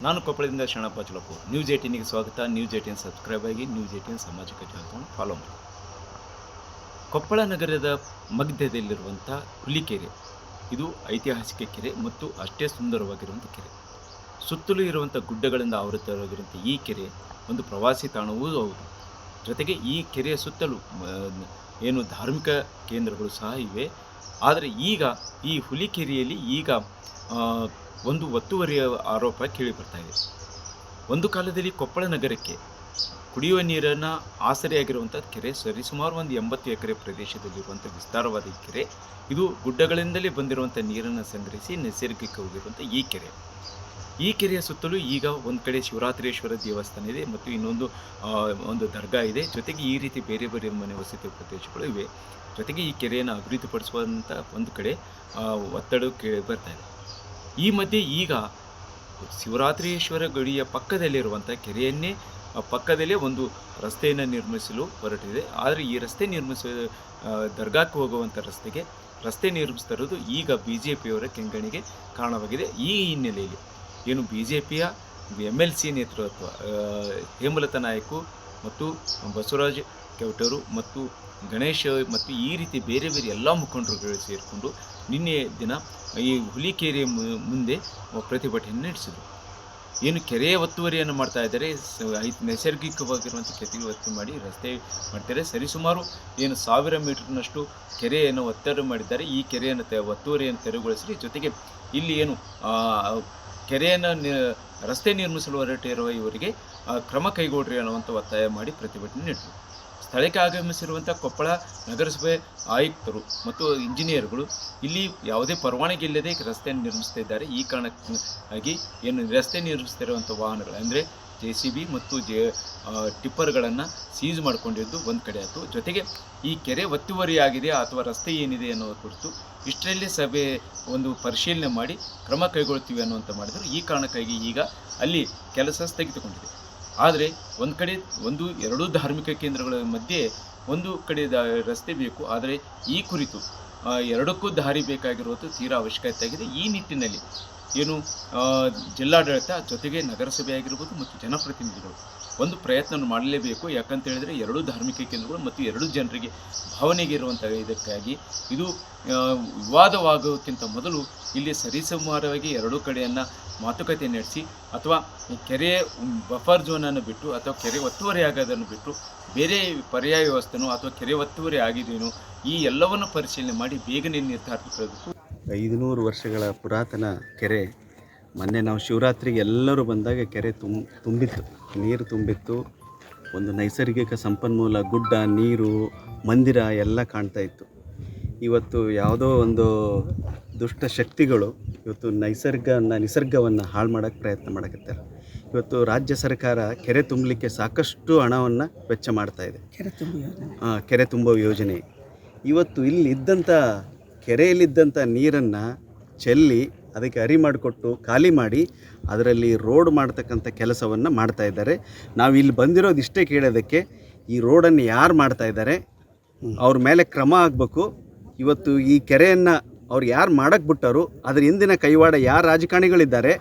ನಾನು ಕೊಪ್ಪಳದಿಂದ ಶರಣಪ್ಪ ಚಲಪು. ನ್ಯೂಸ್ 18ಗೆ ಸ್ವಾಗತ. News 18 subscribe ಆಗಿ ನ್ಯೂಸ್ 18 ಸಾಮಾಜಿಕ ಜಾಲತಾಣ ಫಾಲೋ ಮಾಡಿ. ಕೊಪ್ಪಳ ನಗರದ ಮಧ್ಯದಲ್ಲಿರುವಂಥ ಹುಲಿಕೆರೆ, ಇದು ಐತಿಹಾಸಿಕ ಕೆರೆ ಮತ್ತು ಅಷ್ಟೇ ಸುಂದರವಾಗಿರುವಂಥ ಕೆರೆ. ಸುತ್ತಲೂ ಇರುವಂಥ ಗುಡ್ಡಗಳಿಂದ ಆವೃತವಾಗಿರುವಂಥ ಈ ಕೆರೆ ಒಂದು ಪ್ರವಾಸಿ ತಾಣವೂ ಹೌದು. ಜೊತೆಗೆ ಈ ಕೆರೆಯ ಸುತ್ತಲೂ ಏನು ಧಾರ್ಮಿಕ ಕೇಂದ್ರಗಳು ಸಹ ಇವೆ. ಆದರೆ ಈಗ ಈ ಹುಲಿಕೆರೆಯಲ್ಲಿ ಈಗ ಒಂದು ಒತ್ತುವರಿಯ ಆರೋಪ ಕೇಳಿ ಬರ್ತಾ ಇದೆ. ಒಂದು ಕಾಲದಲ್ಲಿ ಕೊಪ್ಪಳ ನಗರಕ್ಕೆ ಕುಡಿಯುವ ನೀರನ್ನು ಆಸರೆಯಾಗಿರುವಂಥ ಕೆರೆ, ಸರಿಸುಮಾರು ಒಂದು 80 ಎಕರೆ ಪ್ರದೇಶದಲ್ಲಿರುವಂಥ ವಿಸ್ತಾರವಾದ ಈ ಕೆರೆ, ಇದು ಗುಡ್ಡಗಳಿಂದಲೇ ಬಂದಿರುವಂಥ ನೀರನ್ನು ಸಂಗ್ರಹಿಸಿ ನೈಸರ್ಗಿಕವಾಗಿರುವಂಥ ಈ ಕೆರೆಯ ಸುತ್ತಲೂ ಈಗ ಒಂದು ಕಡೆ ಶಿವರಾತ್ರೇಶ್ವರ ದೇವಸ್ಥಾನ ಇದೆ ಮತ್ತು ಇನ್ನೊಂದು ಒಂದು ದರ್ಗಾ ಇದೆ. ಜೊತೆಗೆ ಈ ರೀತಿ ಬೇರೆ ಬೇರೆ ಮನೆ ವಸತಿ ಪ್ರದೇಶಗಳು ಇವೆ. ಜೊತೆಗೆ ಈ ಕೆರೆಯನ್ನು ಅಭಿವೃದ್ಧಿಪಡಿಸುವಂಥ ಒಂದು ಕಡೆ ಒತ್ತಡ ಕೇಳಿ ಬರ್ತಾ ಇದೆ. ಈ ಮಧ್ಯೆ ಈಗ ಶಿವರಾತ್ರೀಶ್ವರ ಗಡಿಯ ಪಕ್ಕದಲ್ಲಿರುವಂಥ ಕೆರೆಯನ್ನೇ ಪಕ್ಕದಲ್ಲೇ ಒಂದು ರಸ್ತೆಯನ್ನು ನಿರ್ಮಿಸಲು ಹೊರಟಿದೆ. ಆದರೆ ಈ ರಸ್ತೆ ದರ್ಗಾಕ್ಕೆ ಹೋಗುವಂಥ ರಸ್ತೆ ನಿರ್ಮಿಸ್ತಾ ಇರೋದು ಈಗ BJPಯವರ ಕೆಂಗಣಿಗೆ ಕಾರಣವಾಗಿದೆ. ಈ ಹಿನ್ನೆಲೆಯಲ್ಲಿ ಏನು BJPಯ MLC ನೇತೃತ್ವ ಹೇಮಲತಾ ನಾಯಕು ಮತ್ತು ಬಸವರಾಜ್ ಕೆವಟರು ಮತ್ತು ಗಣೇಶ್ ಮತ್ತು ಈ ರೀತಿ ಬೇರೆ ಬೇರೆ ಎಲ್ಲ ಮುಖಂಡರುಗಳು ಸೇರಿಕೊಂಡು ನಿನ್ನೆ ದಿನ ಈ ಹುಲಿಕೆರೆಯ ಮುಂದೆ ಪ್ರತಿಭಟನೆ ನಡೆಸಿದರು. ಏನು ಕೆರೆಯ ಒತ್ತುವರಿಯನ್ನು ಮಾಡ್ತಾ ಇದ್ದಾರೆ, ನೈಸರ್ಗಿಕವಾಗಿರುವಂಥ ಕೆರೆಗೆ ಒತ್ತು ಮಾಡಿ ರಸ್ತೆ ಮಾಡ್ತಾರೆ. ಸರಿಸುಮಾರು ಏನು 1000 ಮೀಟರ್ನಷ್ಟು ಕೆರೆಯನ್ನು ಒತ್ತಡ ಮಾಡಿದ್ದಾರೆ. ಈ ಕೆರೆಯನ್ನು ಒತ್ತುವರಿಯನ್ನು ತೆರವುಗೊಳಿಸಿ, ಜೊತೆಗೆ ಇಲ್ಲಿ ಏನು ಕೆರೆಯನ್ನು ರಸ್ತೆ ನಿರ್ಮಿಸಲು ಹೊರಟಿರುವ ಇವರಿಗೆ ಕ್ರಮ ಕೈಗೊಳ್ಳ್ರಿ ಅನ್ನುವಂಥ ಒತ್ತಾಯ ಮಾಡಿ ಪ್ರತಿಭಟನೆ ನಡೆಸಿದರು. ಸ್ಥಳಕ್ಕೆ ಆಗಮಿಸಿರುವಂಥ ಕೊಪ್ಪಳ ನಗರಸಭೆ ಆಯುಕ್ತರು ಮತ್ತು ಇಂಜಿನಿಯರ್ಗಳು ಇಲ್ಲಿ ಯಾವುದೇ ಪರವಾನಗಿ ಇಲ್ಲದೆ ರಸ್ತೆಯನ್ನು ನಿರ್ಮಿಸ್ತಾ ಇದ್ದಾರೆ. ಈ ಕಾರಣಕ್ಕಾಗಿ ಏನು ರಸ್ತೆ ನಿರ್ಮಿಸ್ತಿರುವಂಥ ವಾಹನಗಳು ಅಂದರೆ JCB ಮತ್ತು ಟಿಪ್ಪರ್ಗಳನ್ನು ಸೀಸ್ ಮಾಡಿಕೊಂಡಿದ್ದು ಒಂದು ಕಡೆ ಆಯಿತು. ಜೊತೆಗೆ ಈ ಕೆರೆ ಒತ್ತುವರಿಯಾಗಿದೆ ಅಥವಾ ರಸ್ತೆ ಏನಿದೆ ಅನ್ನೋ ಕುರಿತು ಇಷ್ಟರಲ್ಲೇ ಸಭೆ ಒಂದು ಪರಿಶೀಲನೆ ಮಾಡಿ ಕ್ರಮ ಕೈಗೊಳ್ತೀವಿ ಅನ್ನುವಂಥ ಮಾಡಿದರು. ಈ ಕಾರಣಕ್ಕಾಗಿ ಈಗ ಅಲ್ಲಿ ಕೆಲಸ ಸ್ಥಗಿತಗೊಂಡಿದೆ. ಆದರೆ ಒಂದು ಕಡೆ ಎರಡೂ ಧಾರ್ಮಿಕ ಕೇಂದ್ರಗಳ ಮಧ್ಯೆ ಒಂದು ಕಡೆ ರಸ್ತೆ ಬೇಕು. ಆದರೆ ಈ ಕುರಿತು ಎರಡಕ್ಕೂ ದಾರಿ ಬೇಕಾಗಿರುವುದು ತೀರಾ ಅವಶ್ಯಕತೆ ಆಗಿದೆ. ಈ ನಿಟ್ಟಿನಲ್ಲಿ ಏನು ಜಿಲ್ಲಾಡಳಿತ ಜೊತೆಗೆ ನಗರಸಭೆ ಆಗಿರ್ಬೋದು ಮತ್ತು ಜನಪ್ರತಿನಿಧಿಗಳು ಒಂದು ಪ್ರಯತ್ನ ಮಾಡಲೇಬೇಕು. ಯಾಕಂತ ಹೇಳಿದರೆ ಎರಡೂ ಧಾರ್ಮಿಕ ಕೇಂದ್ರಗಳು ಮತ್ತು ಎರಡೂ ಜನರಿಗೆ ಭಾವನೆಗೆ ಇರುವಂಥ ಇದಕ್ಕಾಗಿ ಇದು ವಿವಾದವಾಗೋಕ್ಕಿಂತ ಮೊದಲು ಇಲ್ಲಿ ಸರಿಸುಮಾರವಾಗಿ ಎರಡೂ ಕಡೆಯನ್ನು ಮಾತುಕತೆ ನಡೆಸಿ ಅಥವಾ ಕೆರೆ ಬಫರ್ ಝೋನನ್ನು ಬಿಟ್ಟು ಅಥವಾ ಕೆರೆ ಒತ್ತುವರಿ ಆಗೋದನ್ನು ಬಿಟ್ಟು ಬೇರೆ ಪರ್ಯಾಯ ವ್ಯವಸ್ಥೆನೋ ಅಥವಾ ಕೆರೆ ಒತ್ತುವರಿ ಆಗಿದೆಯೋ ಈ ಎಲ್ಲವನ್ನು ಪರಿಶೀಲನೆ ಮಾಡಿ ಬೇಗನೆ ನಿರ್ಧಾರ ತಗೊಳ್ಬೇಕು. 500 ವರ್ಷಗಳ ಪುರಾತನ ಕೆರೆ. ಮೊನ್ನೆ ನಾವು ಶಿವರಾತ್ರಿಗೆ ಎಲ್ಲರೂ ಬಂದಾಗ ಕೆರೆ ತುಂಬಿತ್ತು, ನೀರು ತುಂಬಿತ್ತು. ಒಂದು ನೈಸರ್ಗಿಕ ಸಂಪನ್ಮೂಲ, ಗುಡ್ಡ, ನೀರು, ಮಂದಿರ ಎಲ್ಲ ಕಾಣ್ತಾ ಇತ್ತು. ಇವತ್ತು ಯಾವುದೋ ಒಂದು ದುಷ್ಟ ಶಕ್ತಿಗಳು ಇವತ್ತು ನಿಸರ್ಗವನ್ನು ಹಾಳು ಮಾಡೋಕ್ಕೆ ಪ್ರಯತ್ನ ಮಾಡಕತ್ತಾರೆ. ಇವತ್ತು ರಾಜ್ಯ ಸರ್ಕಾರ ಕೆರೆ ತುಂಬಲಿಕ್ಕೆ ಸಾಕಷ್ಟು ಹಣವನ್ನು ವೆಚ್ಚ ಮಾಡ್ತಾ ಇದೆ. ಕೆರೆ ತುಂಬೋ ಯೋಜನೆ. ಇವತ್ತು ಇಲ್ಲಿದ್ದಂಥ ಕೆರೆಯಲ್ಲಿದ್ದಂಥ ನೀರನ್ನು ಚೆಲ್ಲಿ ಅದಕ್ಕೆ ಅರಿ ಮಾಡಿಕೊಟ್ಟು ಖಾಲಿ ಮಾಡಿ ಅದರಲ್ಲಿ ರೋಡ್ ಮಾಡ್ತಕ್ಕಂಥ ಕೆಲಸವನ್ನು ಮಾಡ್ತಾ ಇದ್ದಾರೆ. ನಾವು ಇಲ್ಲಿ ಬಂದಿರೋದು ಇಷ್ಟೇ ಕೇಳೋದಕ್ಕೆ, ಈ ರೋಡನ್ನು ಯಾರು ಮಾಡ್ತಾ ಇದ್ದಾರೆ ಅವ್ರ ಮೇಲೆ ಕ್ರಮ ಆಗಬೇಕು. ಇವತ್ತು ಈ ಕೆರೆಯನ್ನು ಅವ್ರು ಯಾರು ಮಾಡಕ್ಕೆ ಬಿಟ್ಟರು, ಅದ್ರ ಹಿಂದಿನ ಕೈವಾಡ ಯಾರು ರಾಜಕಾರಣಿಗಳಿದ್ದಾರೆ.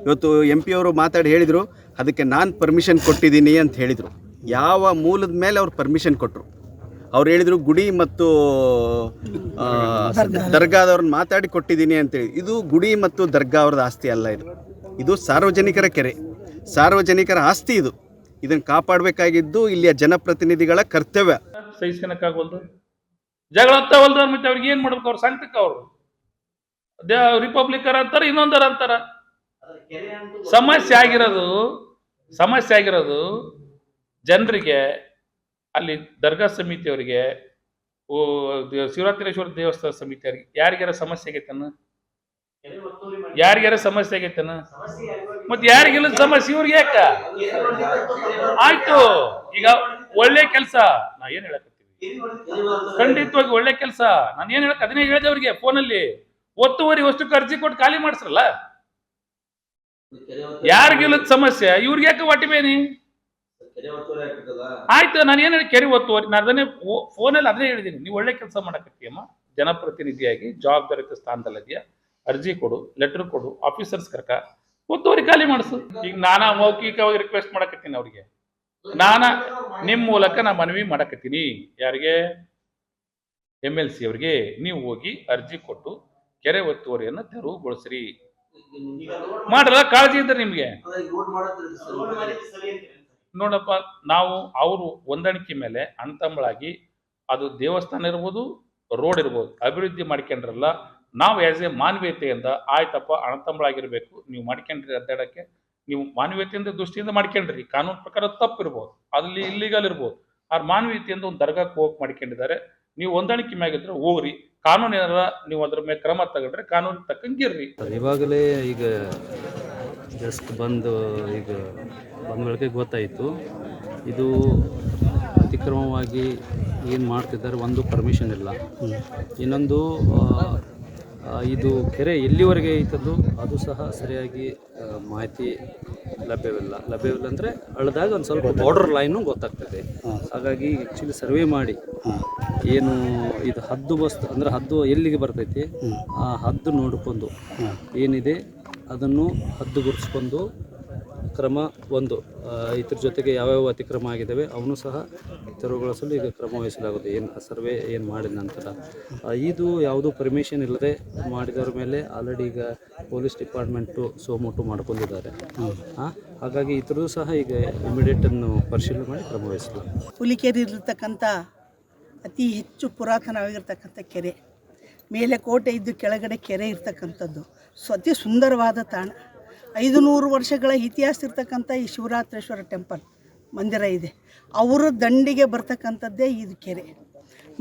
ಇವತ್ತು MP ಅವರು ಮಾತಾಡಿ ಹೇಳಿದರು, ಅದಕ್ಕೆ ನಾನು ಪರ್ಮಿಷನ್ ಕೊಟ್ಟಿದ್ದೀನಿ ಅಂತ ಹೇಳಿದರು. ಯಾವ ಮೂಲದ ಮೇಲೆ ಅವ್ರು ಪರ್ಮಿಷನ್ ಕೊಟ್ಟರು? ಅವ್ರು ಹೇಳಿದರು ಗುಡಿ ಮತ್ತು ದರ್ಗಾದವ್ರನ್ನ ಮಾತಾಡಿ ಕೊಟ್ಟಿದ್ದೀನಿ ಅಂತೇಳಿ. ಇದು ಗುಡಿ ಮತ್ತು ದರ್ಗಾ ಅವ್ರದ್ದು ಆಸ್ತಿ ಅಲ್ಲ. ಇದು ಸಾರ್ವಜನಿಕರ ಕೆರೆ, ಸಾರ್ವಜನಿಕರ ಆಸ್ತಿ. ಇದನ್ನು ಕಾಪಾಡಬೇಕಾಗಿದ್ದು ಇಲ್ಲಿಯ ಜನಪ್ರತಿನಿಧಿಗಳ ಕರ್ತವ್ಯ. ಸಹಿಸ್ಕೊಳಕ್ಕಾಗವಲ್ದು, ಜಗಳ ಹತ್ತವಲ್ದು. ಮತ್ತೆ ಅವ್ರಿಗೆ ಏನು ಮಾಡ್ಬೇಕು? ಅವ್ರು ಸಂಕಟಕ್ಕೆ ಅವರು ರಿಪಬ್ಲಿಕರ್ ಅಂತಾರೆ, ಇನ್ನೊಂದರ ಅಂತಾರ. ಸಮಸ್ಯೆ ಆಗಿರೋದು ಜನರಿಗೆ, ಅಲ್ಲಿ ದರ್ಗಾ ಸಮಿತಿಯವರಿಗೆ, ಶಿವರಾತ್ರೇಶ್ವರ ದೇವಸ್ಥಾನ ಸಮಿತಿಯವರಿಗೆ ಯಾರಿಗಾರ ಸಮಸ್ಯೆ ಆಗೈತನ? ಮತ್ತೆ ಯಾರಿಗೆಲ್ಲ ಸಮಸ್ಯೆ? ಇವ್ರಿಗೆ ಯಾಕ? ಆಯ್ತು, ಈಗ ಒಳ್ಳೆ ಕೆಲಸ ನಾ ಏನ್ ಹೇಳಕತ್ತೀವಿ, ಖಂಡಿತವಾಗಿ ಒಳ್ಳೆ ಕೆಲಸ. ನಾನು ಏನ್ ಹೇಳಕ್ ಅದನ್ನೇ ಹೇಳಿದೆ ಅವ್ರಿಗೆ ಫೋನಲ್ಲಿ. ಒತ್ತುವರಿ ವಸ್ತುಕ್ಕೆ ಅರ್ಜಿ ಕೊಟ್ಟು ಖಾಲಿ ಮಾಡಿಸ್ರಲ್ಲ. ಯಾರಿಗಿಲ್ಲದ ಸಮಸ್ಯೆ ಇವ್ರಿಗೆ ಯಾಕೆ ಒಟ್ಟಿಬೇನಿ? ಆಯ್ತು, ನಾನು ಏನ್ ಹೇಳಿ ಕೆರೆ ಒತ್ತುವರಿ, ನಾನು ಅದನ್ನೇ ಫೋನಲ್ಲಿ ಅದನ್ನೇ ಹೇಳಿದ್ದೀನಿ. ನೀವು ಒಳ್ಳೆ ಕೆಲಸ ಮಾಡಕತ್ತೀಯಮ್ಮ, ಜನಪ್ರತಿನಿಧಿಯಾಗಿ ಜವಾಬ್ದಾರಿತ ಸ್ಥಾನದಲ್ಲಿದೆಯಾ, ಅರ್ಜಿ ಕೊಡು, ಲೆಟರ್ ಕೊಡು, ಆಫೀಸರ್ಸ್ ಕರ್ಕ ಒತ್ತುವರಿ ಖಾಲಿ ಮಾಡಿಸು. ಈಗ ನಾನಾ ಮೌಖಿಕವಾಗಿ ರಿಕ್ವೆಸ್ಟ್ ಮಾಡಕತ್ತೀನಿ ಅವ್ರಿಗೆ, ನಿಮ್ಮ ಮೂಲಕ ನಾ ಮನವಿ ಮಾಡಕತ್ತೀನಿ. ಯಾರಿಗೆ? MLC ಅವ್ರಿಗೆ. ನೀವು ಹೋಗಿ ಅರ್ಜಿ ಕೊಟ್ಟು ಕೆರೆ ಒತ್ತುವರಿಯನ್ನು ತೆರವುಗೊಳಿಸ್ರಿ. ಮಾಡಲ್ಲ, ಕಾಳಜಿ ಇದ್ರೆ ನಿಮ್ಗೆ. ನೋಡಪ್ಪ, ನಾವು ಅವರು ಹೊಂದಾಣಿಕೆ ಮೇಲೆ ಅಣ್ತಂಬಳಾಗಿ, ಅದು ದೇವಸ್ಥಾನ ಇರ್ಬೋದು, ರೋಡ್ ಇರ್ಬೋದು, ಅಭಿವೃದ್ಧಿ ಮಾಡ್ಕೊಂಡ್ರಲ್ಲ, ನಾವು ಆಸ್ ಎ ಮಾನವೀಯತೆಯಿಂದ ಆಯ್ತಪ್ಪ ಅಣ್ತಂಬಳಾಗಿರ್ಬೇಕು, ನೀವು ಮಾಡ್ಕೊಂಡ್ರಿ ಅಡ್ಡಾಡಕ್ಕೆ, ನೀವು ಮಾನವೀಯತೆಯಿಂದ ದೃಷ್ಟಿಯಿಂದ ಮಾಡ್ಕೊಂಡ್ರಿ, ಕಾನೂನು ಪ್ರಕಾರ ತಪ್ಪಿರ್ಬೋದು, ಅಲ್ಲಿ ಇಲ್ಲಿಗಲ್ ಇರ್ಬೋದು, ಆ ಮಾನವೀಯತೆಯಿಂದ ಒಂದು ದರ್ಗಾಕ್ಕೆ ಹೋಗಿ ಮಾಡ್ಕೊಂಡಿದ್ದಾರೆ. ನೀವು ಹೊಂದಾಣಿಕೆ ಮ್ಯಾಗಿದ್ರೆ ಹೋಗ್ರಿ, ಕಾನೂನು ಏನಾರ ನೀವು ಅದ್ರ ಮೇಲೆ ಕ್ರಮ ತಗೊಂಡ್ರೆ ಕಾನೂನಿಗೆ ತಕ್ಕಂಗಿರ್ರಿ. ಇವಾಗಲೇ ಈಗ ಜಸ್ಟ್ ಬಂದು ಬೆಳಗ್ಗೆ ಗೊತ್ತಾಯಿತು, ಇದು ಅತಿಕ್ರಮವಾಗಿ ಏನು ಮಾಡ್ತಿದ್ದಾರೆ. ಒಂದು ಪರ್ಮಿಷನ್ ಇಲ್ಲ, ಇನ್ನೊಂದು ಇದು ಕೆರೆ ಎಲ್ಲಿವರೆಗೆ ಇದ್ದದ್ದು ಅದು ಸಹ ಸರಿಯಾಗಿ ಮಾಹಿತಿ ಲಭ್ಯವಿಲ್ಲ ಅಂದರೆ ಅಳದಾಗ ಒಂದು ಸ್ವಲ್ಪ ಬಾರ್ಡರ್ ಲೈನು ಗೊತ್ತಾಗ್ತದೆ. ಹಾಗಾಗಿ ಆ್ಯಕ್ಚುಲಿ ಸರ್ವೆ ಮಾಡಿ ಏನು ಇದು ಹದ್ದು ಬಸ್ತು ಅಂದರೆ ಹದ್ದು ಎಲ್ಲಿಗೆ ಬರ್ತೈತಿ ಆ ಹದ್ದು ನೋಡಿಕೊಂಡು ಏನಿದೆ ಅದನ್ನು ಹದ್ದು ಗುರುತಿಸ್ಕೊಂಡು ಕ್ರಮ ಒಂದು ಇದ್ರ ಜೊತೆಗೆ ಯಾವ್ಯಾವ ಅತಿಕ್ರಮ ಆಗಿದ್ದಾವೆ ಅವನು ಸಹ ತೆರವುಗೊಳಿಸಲು ಈಗ ಕ್ರಮ ವಹಿಸಲಾಗುತ್ತೆ. ಏನು ಸರ್ವೆ ಏನು ಮಾಡಿದ ನಂತರ ಇದು ಯಾವುದೂ ಪರ್ಮಿಷನ್ ಇಲ್ಲದೆ ಮಾಡಿದವ್ರ ಮೇಲೆ ಆಲ್ರೆಡಿ ಈಗ ಪೊಲೀಸ್ ಡಿಪಾರ್ಟ್ಮೆಂಟು ಸೋಮೋಟು ಮಾಡ್ಕೊಂಡಿದ್ದಾರೆ. ಹಾಗಾಗಿ ಇತರದ್ದು ಸಹ ಈಗ ಇಮಿಡಿಯೇಟನ್ನು ಪರಿಶೀಲನೆ ಮಾಡಿ ಕ್ರಮ ವಹಿಸಲಾಗುತ್ತೆ. ಹುಲಿಕೆರೆ ಇರತಕ್ಕಂಥ ಅತಿ ಹೆಚ್ಚು ಪುರಾತನವಾಗಿರ್ತಕ್ಕಂಥ ಕೆರೆ, ಮೇಲೆ ಕೋಟೆ ಇದ್ದು ಕೆಳಗಡೆ ಕೆರೆ ಇರ್ತಕ್ಕಂಥದ್ದು, ಅತಿ ಸುಂದರವಾದ ತಾಣ. 500 ವರ್ಷಗಳ ಇತಿಹಾಸ ಇರ್ತಕ್ಕಂಥ ಈ ಶಿವರಾತ್ರೇಶ್ವರ ಟೆಂಪಲ್ ಮಂದಿರ ಇದೆ. ಅವರ ದಂಡಿಗೆ ಬರ್ತಕ್ಕಂಥದ್ದೇ ಇದು ಕೆರೆ.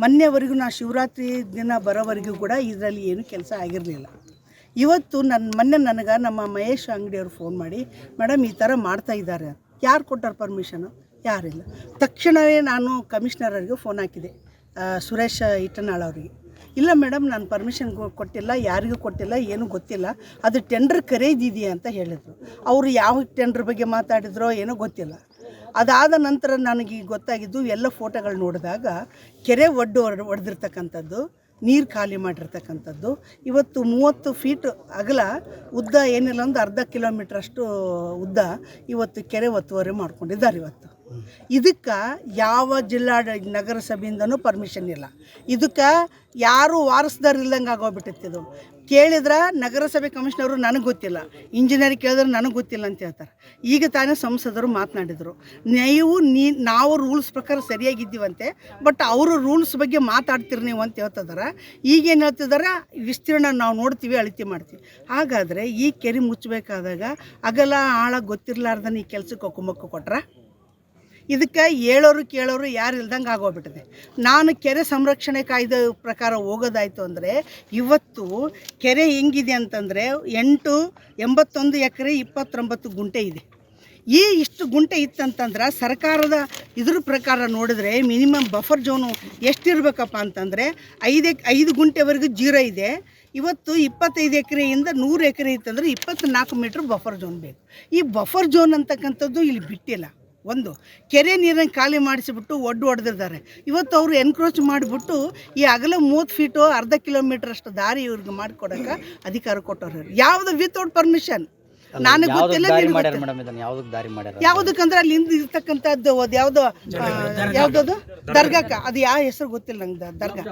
ಮೊನ್ನೆವರೆಗೂ ನಾ ಶಿವರಾತ್ರಿ ದಿನ ಬರೋವರೆಗೂ ಕೂಡ ಇದರಲ್ಲಿ ಏನು ಕೆಲಸ ಆಗಿರಲಿಲ್ಲ. ಇವತ್ತು ಮೊನ್ನೆ ನನಗೆ ನಮ್ಮ ಮಹೇಶ್ ಅಂಗಡಿಯವರು ಫೋನ್ ಮಾಡಿ, ಮೇಡಮ್ ಈ ಥರ ಮಾಡ್ತಾ ಇದ್ದಾರೆ, ಯಾರು ಕೊಟ್ಟಾರ ಪರ್ಮಿಷನು? ಯಾರಿಲ್ಲ. ತಕ್ಷಣವೇ ನಾನು ಕಮಿಷನರಿಗೆ ಫೋನ್ ಹಾಕಿದೆ, ಸುರೇಶ್ ಇಟ್ಟನಾಳ್ ಅವರಿಗೆ. ಇಲ್ಲ ಮೇಡಮ್, ನಾನು ಪರ್ಮಿಷನ್ ಕೊಟ್ಟಿಲ್ಲ, ಯಾರಿಗೂ ಕೊಟ್ಟಿಲ್ಲ, ಏನೂ ಗೊತ್ತಿಲ್ಲ, ಅದು ಟೆಂಡರ್ ಕರೆದಿದೆಯಾ ಅಂತ ಹೇಳಿದರು. ಅವರು ಯಾವ ಟೆಂಡರ್ ಬಗ್ಗೆ ಮಾತಾಡಿದ್ರೋ ಏನೋ ಗೊತ್ತಿಲ್ಲ. ಅದಾದ ನಂತರ ನನಗೆ ಗೊತ್ತಾಗಿದ್ದು ಎಲ್ಲ ಫೋಟೋಗಳು ನೋಡಿದಾಗ ಕೆರೆ ಒಡೆದಿರ್ತಕ್ಕಂಥದ್ದು, ನೀರು ಖಾಲಿ ಮಾಡಿರ್ತಕ್ಕಂಥದ್ದು. ಇವತ್ತು 30 ಫೀಟ್ ಅಗಲ, ಉದ್ದ ಏನಿಲ್ಲ ಒಂದು ಅರ್ಧ ಕಿಲೋಮೀಟ್ರಷ್ಟು ಉದ್ದ ಇವತ್ತು ಕೆರೆ ಒತ್ತುವರಿ ಮಾಡ್ಕೊಂಡಿದ್ದಾರೆ. ಇವತ್ತು ಇದಕ್ಕೆ ಯಾವ ನಗರಸಭೆಯಿಂದನೂ ಪರ್ಮಿಷನ್ ಇಲ್ಲ. ಇದಕ್ಕೆ ಯಾರು ವಾರಸ್ದಾರ ಇಲ್ದಂಗೆ ಆಗೋಗ್ಬಿಟ್ಟಿತ್ತು. ಕೇಳಿದ್ರೆ ನಗರಸಭೆ ಕಮಿಷನರು ನನಗೆ ಗೊತ್ತಿಲ್ಲ, ಇಂಜಿನಿಯರ್ ಕೇಳಿದ್ರೆ ನನಗೆ ಗೊತ್ತಿಲ್ಲ ಅಂತ ಹೇಳ್ತಾರೆ. ಈಗ ತಾನೇ ಸಂಸದರು ಮಾತನಾಡಿದರು, ನಾವು ರೂಲ್ಸ್ ಪ್ರಕಾರ ಸರಿಯಾಗಿದ್ದೀವಂತೆ, ಬಟ್ ಅವರು ರೂಲ್ಸ್ ಬಗ್ಗೆ ಮಾತಾಡ್ತೀರಿ ನೀವು ಅಂತ ಹೇಳ್ತಿದ್ದಾರೆ. ಈಗೇನು ಹೇಳ್ತಿದ್ದಾರೆ, ವಿಸ್ತೀರ್ಣ ನಾವು ನೋಡ್ತೀವಿ, ಅಳತೆ ಮಾಡ್ತೀವಿ. ಹಾಗಾದರೆ ಈ ಕೆರೆ ಮುಚ್ಚಬೇಕಾದಾಗ ಅಗಲ ಆಳ ಗೊತ್ತಿರಲಾರ್ದನ್ನ ಈ ಕೆಲಸಕ್ಕೆ ಕುಮ್ಮಕ್ಕು ಕೊಟ್ರೆ ಇದಕ್ಕೆ ಹೇಳೋರು ಕೇಳೋರು ಯಾರು ಇಲ್ದಂಗೆ ಆಗೋಗ್ಬಿಟ್ಟಿದೆ. ನಾನು ಕೆರೆ ಸಂರಕ್ಷಣೆ ಕಾಯ್ದೆ ಪ್ರಕಾರ ಹೋಗೋದಾಯಿತು ಅಂದರೆ ಇವತ್ತು ಕೆರೆ ಹೆಂಗಿದೆ ಅಂತಂದರೆ 81 ಎಕರೆ 29 ಗುಂಟೆ ಇದೆ. ಇಷ್ಟು ಗುಂಟೆ ಇತ್ತಂತಂದ್ರೆ ಸರ್ಕಾರದ ಇದ್ರ ಪ್ರಕಾರ ನೋಡಿದ್ರೆ ಮಿನಿಮಮ್ ಬಫರ್ ಝೋನು ಎಷ್ಟಿರಬೇಕಪ್ಪ ಅಂತಂದರೆ 5 ಗುಂಟೆವರೆಗೂ 0 ಇದೆ. ಇವತ್ತು 25 ಎಕರೆಯಿಂದ 100 ಎಕರೆ ಇತ್ತಂದರೆ 24 ಮೀಟ್ರ್ ಬಫರ್ ಝೋನ್ ಬೇಕು. ಈ ಬಫರ್ ಝೋನ್ ಅಂತಕ್ಕಂಥದ್ದು ಇಲ್ಲಿ ಬಿಟ್ಟಿಲ್ಲ. ಒಂದು ಕೆರೆ ನೀರನ್ನು ಖಾಲಿ ಮಾಡಿಸಿಬಿಟ್ಟು ಹೊಡೆದಿದ್ದಾರೆ. ಇವತ್ತು ಅವರು ಎನ್ಕ್ರೋಚ್ ಮಾಡಿಬಿಟ್ಟು ಈ ಅಗಲ 30 ಫೀಟು ಅರ್ಧ ಕಿಲೋಮೀಟ್ರ್ ಅಷ್ಟು ದಾರಿ ಇವ್ರಿಗೆ ಮಾಡಿಕೊಡೋಕೆ ಅಧಿಕಾರ ಕೊಟ್ಟವ್ರು. ಯಾವುದು ವಿತೌಟ್ ಪರ್ಮಿಷನ್. ನನಗೆ ಗೊತ್ತಿಲ್ಲ, ಯಾವುದಕ್ಕಂದ್ರೆ ಅಲ್ಲಿ ಹಿಂದೆ ಇರ್ತಕ್ಕಂಥದ್ದು ಯಾವುದದು ದರ್ಗಾಕ್ಕೆ, ಅದು ಯಾವ ಹೆಸರು ಗೊತ್ತಿಲ್ಲ ನಂಗೆ. ದರ್ಗಾ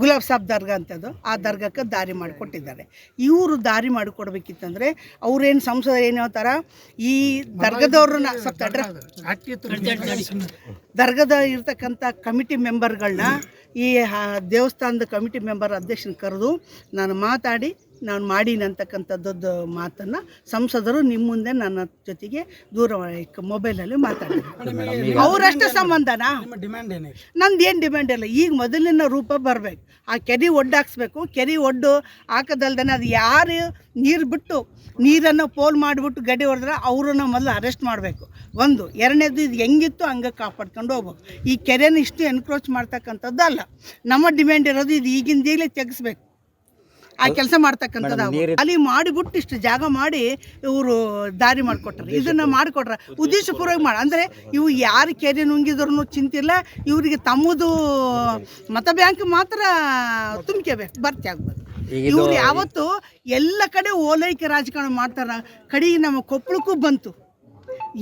ಗುಲಾಬ್ ಸಾಬ್ ದರ್ಗಾ ಅಂತದ್ದು, ಆ ದರ್ಗಾಕ್ಕೆ ದಾರಿ ಮಾಡಿಕೊಟ್ಟಿದ್ದಾರೆ. ಇವರು ದಾರಿ ಮಾಡಿಕೊಡ್ಬೇಕಿತ್ತಂದ್ರೆ ಅವ್ರೇನು ಸಂಸದ ಏನು ಹೇಳ್ತಾರ, ಈ ದರ್ಗಾದವ್ರನ್ನ ದರ್ಗಾದ ಇರ್ತಕ್ಕಂಥ ಕಮಿಟಿ ಮೆಂಬರ್ಗಳನ್ನ, ಈ ದೇವಸ್ಥಾನದ ಕಮಿಟಿ ಮೆಂಬರ್ ಅಧ್ಯಕ್ಷನ ಕರೆದು ನಾನು ಮಾತಾಡಿ ನಾನು ಮಾಡೀನಂತಕ್ಕಂಥದ್ದು ಮಾತನ್ನು ಸಂಸದರು ನಿಮ್ಮ ಮುಂದೆ ನನ್ನ ಜೊತೆಗೆ ದೂರವಾಣಿ ಮೊಬೈಲಲ್ಲಿ ಮಾತಾಡಿದ್ರು. ಅವರಷ್ಟೇ ಸಂಬಂಧನಾ? ನಂದೇನು ಡಿಮ್ಯಾಂಡ್ ಇಲ್ಲ. ಈಗ ಮೊದಲಿನ ರೂಪ ಬರಬೇಕು. ಆ ಕೆರೆ ಒಡ್ಡಾಕ್ಸ್ಬೇಕು. ಕೆರೆ ಒಡ್ಡು ಹಾಕೋದಲ್ದೇ ಅದು ಯಾರು ನೀರು ಬಿಟ್ಟು ನೀರನ್ನು ಪೋಲ್ ಮಾಡಿಬಿಟ್ಟು ಗಡಿ ಹೊಡೆದ್ರೆ ಅವ್ರನ್ನ ಮೊದಲು ಅರೆಸ್ಟ್ ಮಾಡಬೇಕು. ಒಂದು. ಎರಡನೇದು, ಇದು ಹೆಂಗಿತ್ತು ಹಂಗೆ ಕಾಪಾಡ್ಕೊಂಡು ಹೋಗ್ಬೇಕು. ಈ ಕೆರೆನ ಇಷ್ಟು ಎನ್ಕ್ರೋಚ್ ಮಾಡ್ತಕ್ಕಂಥದ್ದು ಅಲ್ಲ. ನಮ್ಮ ಡಿಮ್ಯಾಂಡ್ ಇರೋದು ಇದು ಈಗಿಂದೀಗಲೇ ತೆಗಿಸ್ಬೇಕು. ಆ ಕೆಲಸ ಮಾಡ್ತಕ್ಕಂಥದ್ದು ಅಲ್ಲಿ ಮಾಡಿಬಿಟ್ಟು ಇಷ್ಟು ಜಾಗ ಮಾಡಿ ಇವರು ದಾರಿ ಮಾಡಿಕೊಟ್ರೆ, ಇದನ್ನು ಮಾಡಿಕೊಟ್ರೆ ಉದ್ದೇಶಪೂರ್ವಕ ಅಂದರೆ ಇವು ಯಾರು ಕೆರೆ ನುಂಗಿದ್ರೂ ಚಿಂತಿಲ್ಲ, ಇವರಿಗೆ ತಮ್ಮದು ಮತ ಬ್ಯಾಂಕ್ ಮಾತ್ರ ತುಂಬ್ಕೋಬೇಕು, ಭರ್ತಿ ಆಗ್ಬೇಕು. ಇವ್ರು ಯಾವತ್ತು ಎಲ್ಲ ಕಡೆ ಓಲೈಕೆ ರಾಜಕಾರಣ ಮಾಡ್ತಾರ, ಕಡೆಗೆ ನಮ್ಮ ಕೊಪ್ಪಳಕ್ಕೂ ಬಂತು.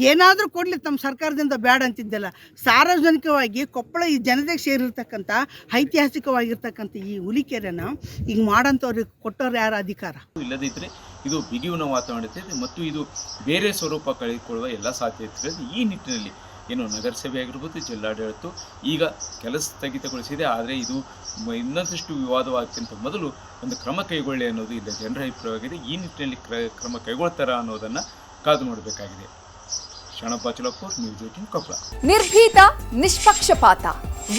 ಏನಾದರೂ ಕೊಡಲಿ ತಮ್ಮ ಸರ್ಕಾರದಿಂದ ಬೇಡ ಅಂತಿದ್ದಲ್ಲ. ಸಾರ್ವಜನಿಕವಾಗಿ ಕೊಪ್ಪಳ ಈ ಜನತೆಗೆ ಸೇರಿರ್ತಕ್ಕಂಥ ಐತಿಹಾಸಿಕವಾಗಿರ್ತಕ್ಕಂಥ ಈ ಹುಲಿಕೆರೆನ ಈಗ ಮಾಡೋಂಥವ್ರಿಗೆ ಕೊಟ್ಟವ್ರು ಯಾರ ಅಧಿಕಾರ? ಇಲ್ಲದಿದ್ದರೆ ಇದು ಬಿಗಿಯುವ ವಾತಾವರಣ ಇರ್ತದೆ ಮತ್ತು ಇದು ಬೇರೆ ಸ್ವರೂಪ ಕಳೆದುಕೊಳ್ಳುವ ಎಲ್ಲ ಸಾಧ್ಯತೆಗಳಿದೆ. ಈ ನಿಟ್ಟಿನಲ್ಲಿ ಏನು ನಗರಸಭೆ ಆಗಿರ್ಬೋದು, ಜಿಲ್ಲಾಡಳಿತ ಈಗ ಕೆಲಸ ಸ್ಥಗಿತಗೊಳಿಸಿದೆ. ಆದರೆ ಇದು ಇನ್ನೊಂದಷ್ಟು ವಿವಾದವಾಗಕ್ಕಿಂತ ಮೊದಲು ಒಂದು ಕ್ರಮ ಕೈಗೊಳ್ಳಿ ಅನ್ನೋದು ಇಲ್ಲ ಜನರ ಅಭಿಪ್ರಾಯವಾಗಿದೆ. ಈ ನಿಟ್ಟಿನಲ್ಲಿ ಕ್ರಮ ಕೈಗೊಳ್ತಾರಾ ಅನ್ನೋದನ್ನು ಕಾದು ನೋಡಬೇಕಾಗಿದೆ. ಶರಣಪ್ಪ ಚಲಪೂರ್, ನ್ಯೂಸ್ 18 ಕೊಪ್ಪಳ. ನಿರ್ಭೀತ, ನಿಷ್ಪಕ್ಷಪಾತ,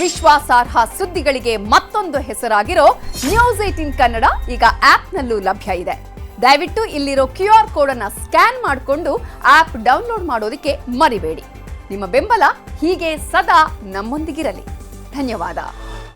ವಿಶ್ವಾಸಾರ್ಹ ಸುದ್ದಿಗಳಿಗೆ ಮತ್ತೊಂದು ಹೆಸರಾಗಿರೋ ನ್ಯೂಸ್ 18 ಕನ್ನಡ ಈಗ ಆಪ್ನಲ್ಲೂ ಲಭ್ಯ ಇದೆ. ದಯವಿಟ್ಟು ಇಲ್ಲಿರೋ QR ಕೋಡ್ ಅನ್ನು ಸ್ಕ್ಯಾನ್ ಮಾಡಿಕೊಂಡು ಆಪ್ ಡೌನ್ಲೋಡ್ ಮಾಡೋದಕ್ಕೆ ಮರಿಬೇಡಿ. ನಿಮ್ಮ ಬೆಂಬಲ ಹೀಗೆ ಸದಾ ನಮ್ಮೊಂದಿಗಿರಲಿ. ಧನ್ಯವಾದ.